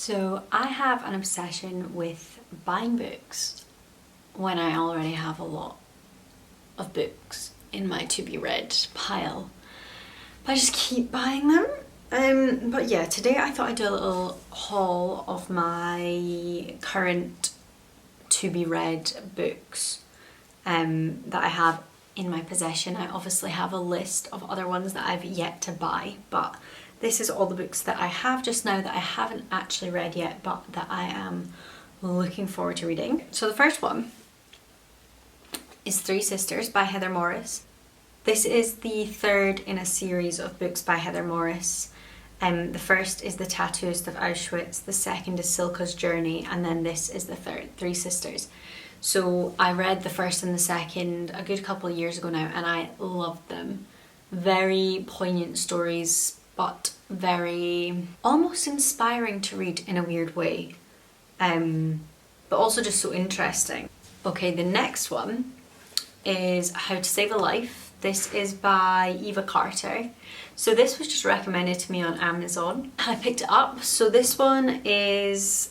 So I have an obsession with buying books when I already have a lot of books in my to be read pile. But I just keep buying them. But yeah, today I thought I'd do a little haul of my current to be read books that I have in my possession. I obviously have a list of other ones that I've yet to buy, but this is all the books that I have just now that I haven't actually read yet, but that I am looking forward to reading. So the first one is Three Sisters by Heather Morris. This is the third in a series of books by Heather Morris. The first is The Tattooist of Auschwitz, the second is Silka's Journey, and then this is the third, Three Sisters. So I read the first and the second a good couple of years ago now, and I loved them. Very poignant stories, but very almost inspiring to read in a weird way, but also just so interesting. Okay, the next one is How to Save a Life. This is by Eva Carter. So this was just recommended to me on Amazon. I picked it up. So this one is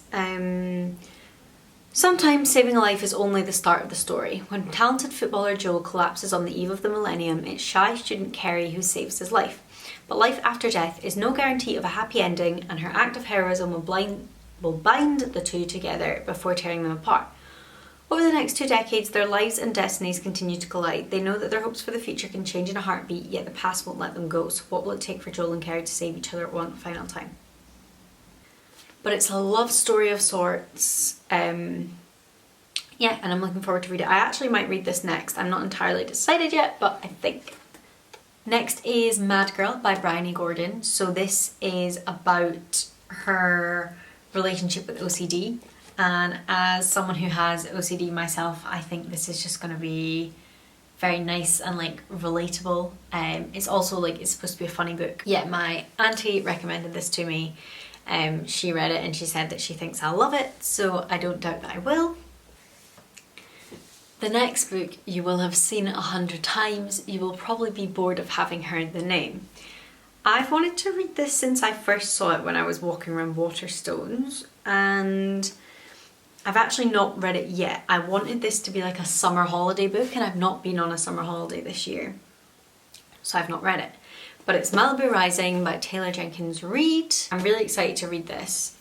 sometimes saving a life is only the start of the story. When talented footballer Joel collapses on the eve of the millennium, it's shy student Kerry who saves his life. But life after death is no guarantee of a happy ending, and her act of heroism will bind the two together before tearing them apart. Over the next 2 decades, their lives and destinies continue to collide. They know that their hopes for the future can change in a heartbeat, yet the past won't let them go. So what will it take for Joel and Kerry to save each other one final time? But it's a love story of sorts. Yeah, and I'm looking forward to read it. I actually might read this next. I'm not entirely decided yet, but I think. Next is Mad Girl by Briony Gordon. So this is about her relationship with OCD. And as someone who has OCD myself, I think this is just going to be very nice and like relatable. It's also like, it's supposed to be a funny book. Yeah, my auntie recommended this to me. She read it and she said that she thinks I'll love it, so I don't doubt that I will. The next book you will have seen 100 times. You will probably be bored of having heard the name. I've wanted to read this since I first saw it when I was walking around Waterstones, and I've actually not read it yet. I wanted this to be like a summer holiday book, and I've not been on a summer holiday this year, so I've not read it. But it's Malibu Rising by Taylor Jenkins Reid. I'm really excited to read this.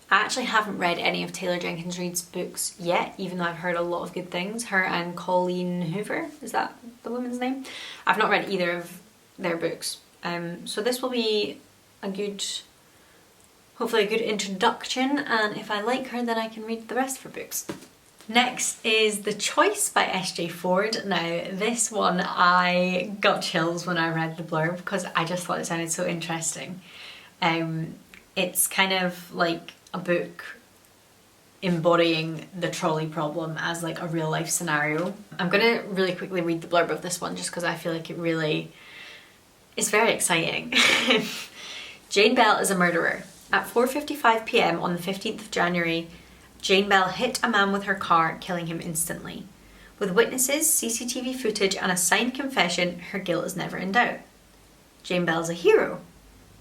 I actually haven't read any of Taylor Jenkins Reid's books yet, even though I've heard a lot of good things. Her and Colleen Hoover, is that the woman's name? I've not read either of their books. So this will be a good, hopefully a good introduction, and if I like her then I can read the rest of her books. Next is The Choice by S.J. Ford. Now this one I got chills when I read the blurb because I just thought it sounded so interesting. It's kind of like a book embodying the trolley problem as like a real life scenario. I'm gonna really quickly read the blurb of this one just because I feel like it really is very exciting. Jane Bell is a murderer. At 4:55 p.m. on the 15th of January, Jane Bell hit a man with her car, killing him instantly. With witnesses, CCTV footage and a signed confession, her guilt is never in doubt. Jane Bell's a hero,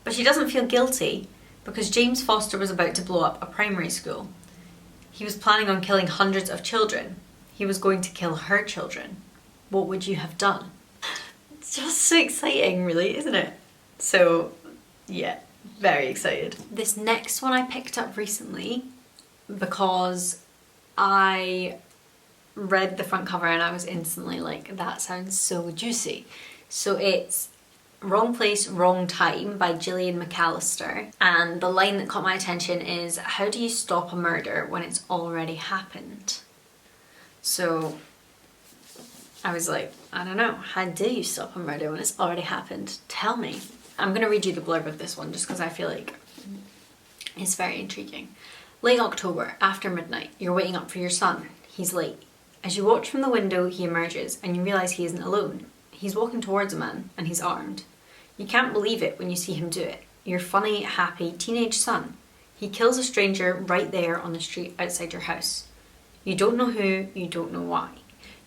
but she doesn't feel guilty because James Foster was about to blow up a primary school. He was planning on killing hundreds of children. He was going to kill her children. What would you have done? It's just so exciting, really, isn't it? So, yeah, very excited. This next one I picked up recently because I read the front cover and I was instantly like, that sounds so juicy. So it's Wrong Place, Wrong Time by Jillian Mcallister, and the line that caught my attention is, how do you stop a murder when it's already happened? So I was like, I don't know, how do you stop a murder when it's already happened? Tell me. I'm gonna read you the blurb of this one just because I feel like it's very intriguing. Late October, after midnight, you're waiting up for your son. He's late. As you watch from the window, he emerges and you realise he isn't alone. He's walking towards a man and he's armed. You can't believe it when you see him do it. Your funny, happy teenage son. He kills a stranger right there on the street outside your house. You don't know who, you don't know why.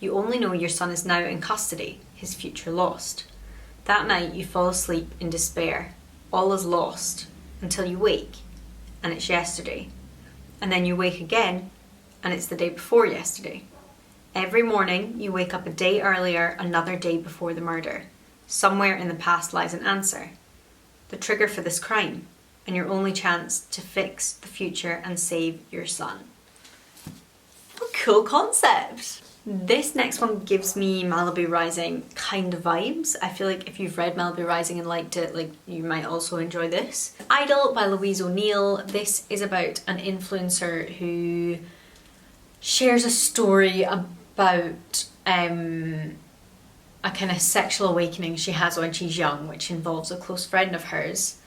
You only know your son is now in custody, his future lost. That night you fall asleep in despair. all is lost until you wake and it's yesterday. And then you wake again and it's the day before yesterday. Every morning you wake up a day earlier, another day before the murder. Somewhere in the past lies an answer, the trigger for this crime, and your only chance to fix the future and save your son. What a cool concept! This next one gives me Malibu Rising kind of vibes. I feel like if you've read Malibu Rising and liked it, like, you might also enjoy this. Idol by Louise O'Neill. This is about an influencer who shares a story about a kind of sexual awakening she has when she's young, which involves a close friend of hers.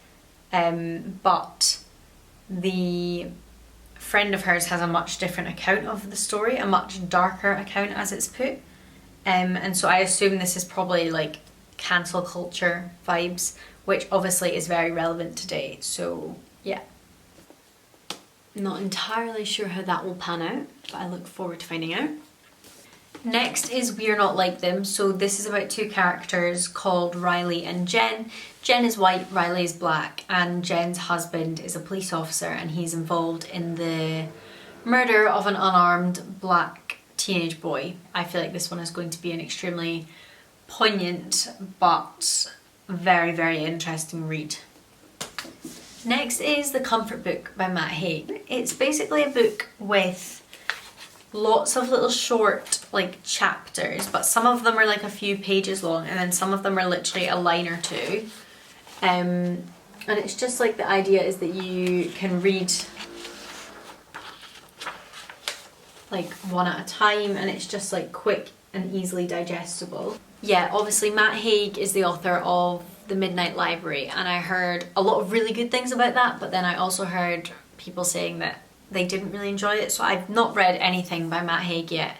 But the friend of hers has a much different account of the story, a much darker account as it's put. And so I assume this is probably like cancel culture vibes, which obviously is very relevant today. So yeah. Not entirely sure how that will pan out, but I look forward to finding out. Next is We're Not Like Them. So this is about two characters called Riley and Jen. Jen is white, Riley is black, and Jen's husband is a police officer and he's involved in the murder of an unarmed black teenage boy. I feel like this one is going to be an extremely poignant but very, very interesting read. Next is The Comfort Book by Matt Haig. It's basically a book with lots of little short like chapters, but some of them are like a few pages long and then some of them are literally a line or two. And it's just like the idea is that you can read like one at a time and it's just like quick and easily digestible. Yeah, obviously Matt Haig is the author of The Midnight Library and I heard a lot of really good things about that, but then I also heard people saying that they didn't really enjoy it, so I've not read anything by Matt Haig yet.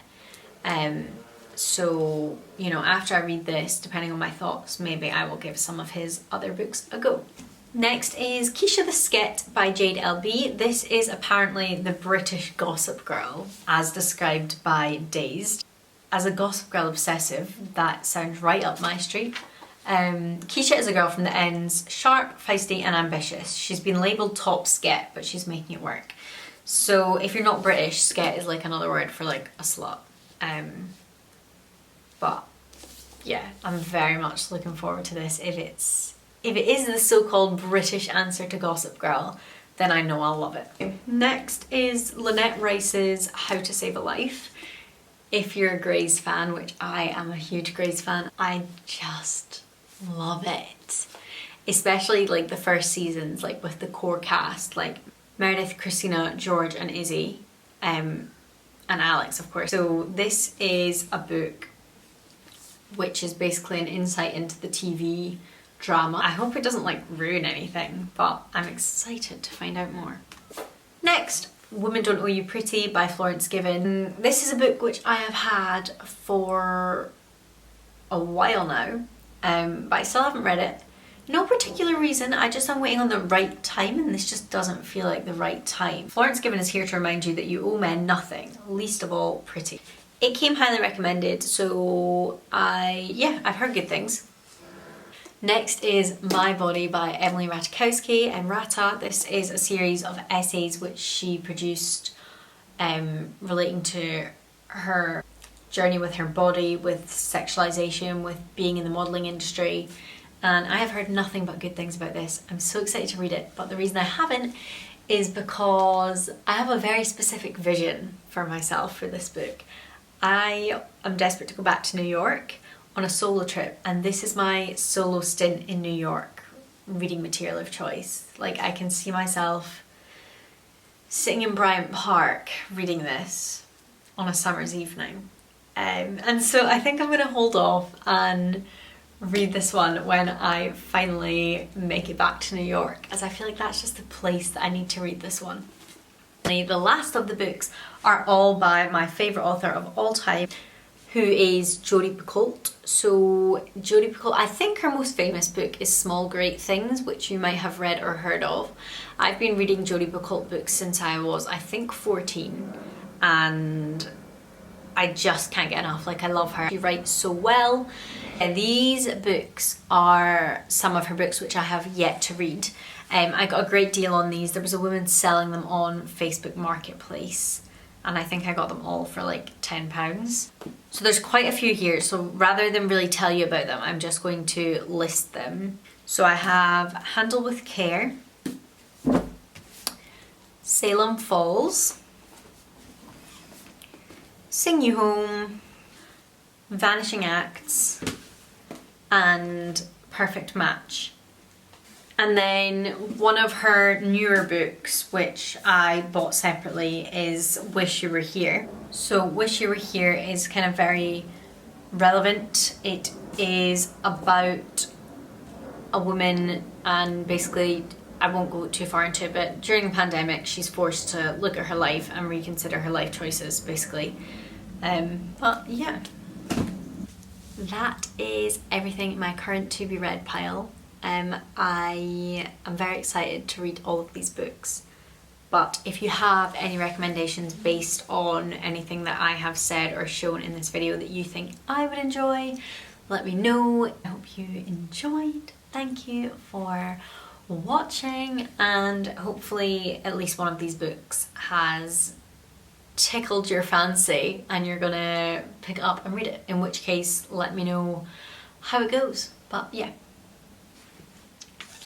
So, you know, after I read this, depending on my thoughts, maybe I will give some of his other books a go. Next is Keisha the Skit by Jade LB. This is apparently the British Gossip Girl, as described by Dazed. As a Gossip Girl obsessive, that sounds right up my street. Keisha is a girl from the ends, sharp, feisty and ambitious. She's been labelled top sket, but she's making it work. So if you're not British, sket is like another word for like a slut. But yeah, I'm very much looking forward to this. If it is the so-called British answer to Gossip Girl, then I know I'll love it. Next is Lynette Rice's How to Save a Life. If you're a Grey's fan, which I am a huge Grey's fan, I just love it. Especially like the first seasons, like with the core cast, like Meredith, Christina, George and Izzy, and Alex of course. So this is a book which is basically an insight into the TV drama. I hope it doesn't like ruin anything, but I'm excited to find out more. Next, Women Don't Owe You Pretty by Florence Given. This is a book which I have had for a while now, but I still haven't read it. No particular reason, I just am waiting on the right time and this just doesn't feel like the right time. Florence Given is here to remind you that you owe men nothing, least of all pretty. It came highly recommended, so I've heard good things. Next is My Body by Emily Ratkowski and Rata. This is a series of essays which she produced relating to her journey with her body, with sexualization, with being in the modelling industry. And I have heard nothing but good things about this. I'm so excited to read it, but the reason I haven't is because I have a very specific vision for myself for this book. I am desperate to go back to New York on a solo trip, and this is my solo stint in New York reading material of choice. Like, I can see myself sitting in Bryant Park reading this on a summer's evening. And so I think I'm going to hold off and read this one when I finally make it back to New York, as I feel like that's just the place that I need to read this one. The last of the books are all by my favourite author of all time, who is Jodi Picoult. So Jodi Picoult, I think her most famous book is Small Great Things, which you might have read or heard of. I've been reading Jodi Picoult books since I was, I think, 14, and I just can't get enough. Like, I love her. She writes so well. And these books are some of her books which I have yet to read. I got a great deal on these. There was a woman selling them on Facebook Marketplace, and I think I got them all for like £10. So there's quite a few here, so rather than really tell you about them, I'm just going to list them. So I have Handle with Care, Salem Falls, Sing You Home, Vanishing Acts, and Perfect Match. And then one of her newer books, which I bought separately, is Wish You Were Here. So Wish You Were Here is kind of very relevant. It is about a woman, and basically, I won't go too far into it, but during the pandemic, she's forced to look at her life and reconsider her life choices, basically. But yeah. That is everything in my current to be read pile. I am very excited to read all of these books, but if you have any recommendations based on anything that I have said or shown in this video that you think I would enjoy, let me know. I hope you enjoyed. Thank you for watching, and hopefully at least one of these books has tickled your fancy and you're gonna pick it up and read it, in which case let me know how it goes. But yeah.